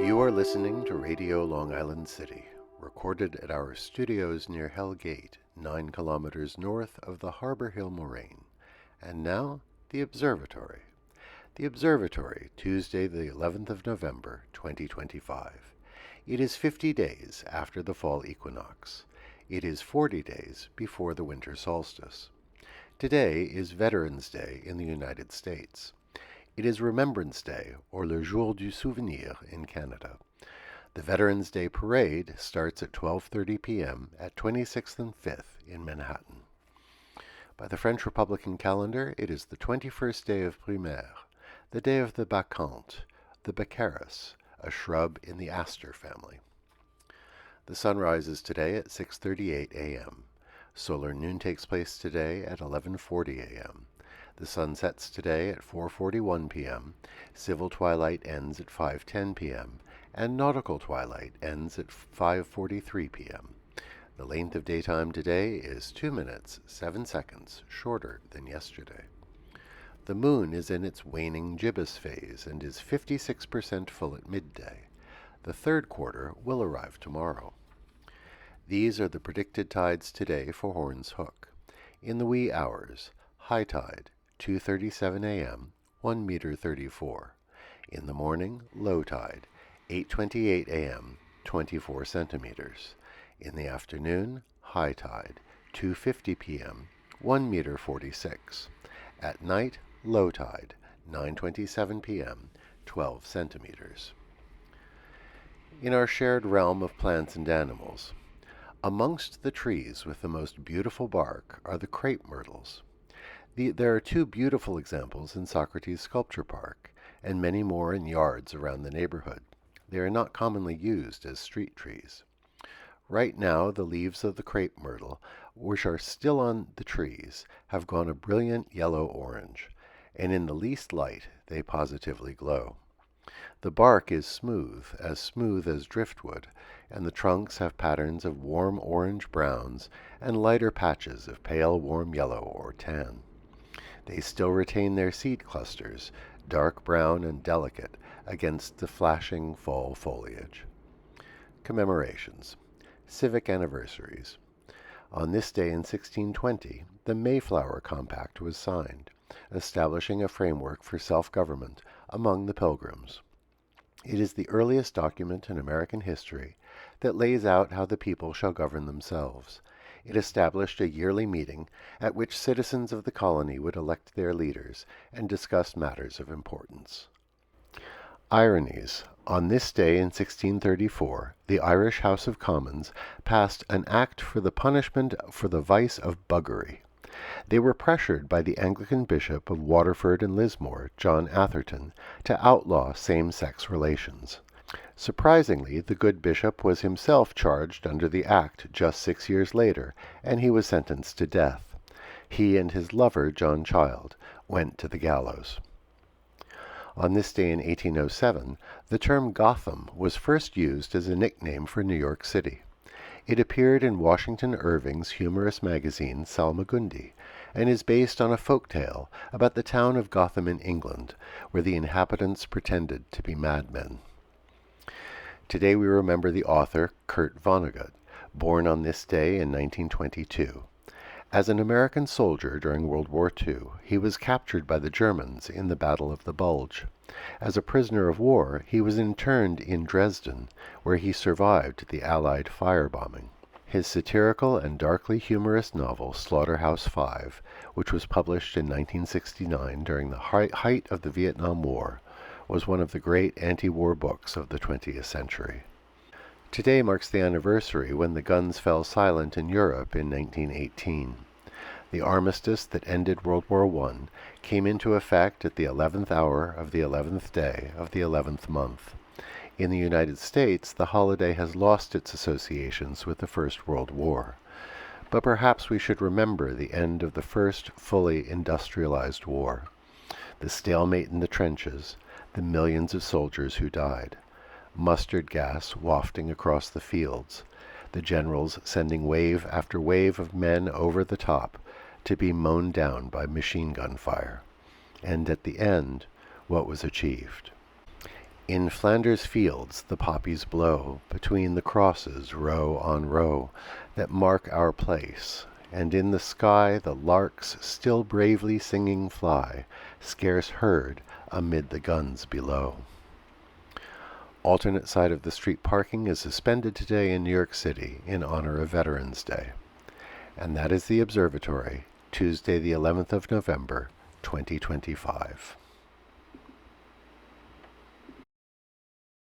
You are listening to Radio Long Island City, recorded at our studios near Hell Gate, 9 kilometers north of the Harbor Hill Moraine. And now, the Observatory. The Observatory, Tuesday the 11th of November, 2025. It is 50 days after the fall equinox. It is 40 days before the winter solstice. Today is Veterans Day in the United States. It is Remembrance Day, or Le Jour du Souvenir in Canada. The Veterans Day Parade starts at 12:30 p.m. at 26th and 5th in Manhattan. By the French Republican calendar, it is the 21st day of Brumaire, the day of the bacchante, the baccharis, a shrub in the aster family. The sun rises today at 6:38 a.m. Solar noon takes place today at 11:40 a.m. The sun sets today at 4:41 p.m., civil twilight ends at 5:10 p.m., and nautical twilight ends at 5:43 p.m. The length of daytime today is 2 minutes, 7 seconds shorter than yesterday. The moon is in its waning gibbous phase and is 56% full at midday. The third quarter will arrive tomorrow. These are the predicted tides today for Horns Hook. In the wee hours, high tide, 2:37 a.m., 1 meter 34. In the morning, low tide, 8:28 a.m., 24 centimeters. In the afternoon, high tide, 2:50 p.m., 1 meter 46. At night, low tide, 9:27 p.m., 12 centimeters. In our shared realm of plants and animals, amongst the trees with the most beautiful bark are the crepe myrtles. There are two beautiful examples in Socrates Sculpture Park, and many more in yards around the neighborhood. They are not commonly used as street trees. Right now, the leaves of the crepe myrtle, which are still on the trees, have gone a brilliant yellow-orange, and in the least light they positively glow. The bark is smooth as driftwood, and the trunks have patterns of warm orange-browns and lighter patches of pale warm yellow or tan. They still retain their seed clusters, dark brown and delicate, against the flashing fall foliage. Commemorations. Civic anniversaries. On this day in 1620, the Mayflower Compact was signed, establishing a framework for self-government among the Pilgrims. It is the earliest document in American history that lays out how the people shall govern themselves. It established a yearly meeting at which citizens of the colony would elect their leaders and discuss matters of importance. Ironies. On this day in 1634, the Irish House of Commons passed an act for the punishment for the vice of buggery. They were pressured by the Anglican Bishop of Waterford and Lismore, John Atherton, to outlaw same-sex relations. Surprisingly, the good bishop was himself charged under the act just 6 years later, and he was sentenced to death. He and his lover, John Child, went to the gallows. On this day in 1807, the term Gotham was first used as a nickname for New York City. It appeared in Washington Irving's humorous magazine Salmagundi, and is based on a folk tale about the town of Gotham in England, where the inhabitants pretended to be madmen. Today we remember the author Kurt Vonnegut, born on this day in 1922. As an American soldier during World War II, he was captured by the Germans in the Battle of the Bulge. As a prisoner of war, he was interned in Dresden, where he survived the Allied firebombing. His satirical and darkly humorous novel Slaughterhouse-Five, which was published in 1969 during the height of the Vietnam War, was one of the great anti-war books of the 20th century. Today marks the anniversary when the guns fell silent in Europe in 1918. The armistice that ended World War I came into effect at the 11th hour of the 11th day of the 11th month. In the United States, the holiday has lost its associations with the First World War. But perhaps we should remember the end of the first fully industrialized war, the stalemate in the trenches, the millions of soldiers who died, mustard gas wafting across the fields, the generals sending wave after wave of men over the top to be mown down by machine gun fire, and at the end, what was achieved. In Flanders fields the poppies blow between the crosses row on row that mark our place, and in the sky the larks still bravely singing fly, scarce heard amid the guns below. Alternate side of the street parking is suspended today in New York City in honor of Veterans Day. And that is the Observatory, Tuesday the 11th of November, 2025.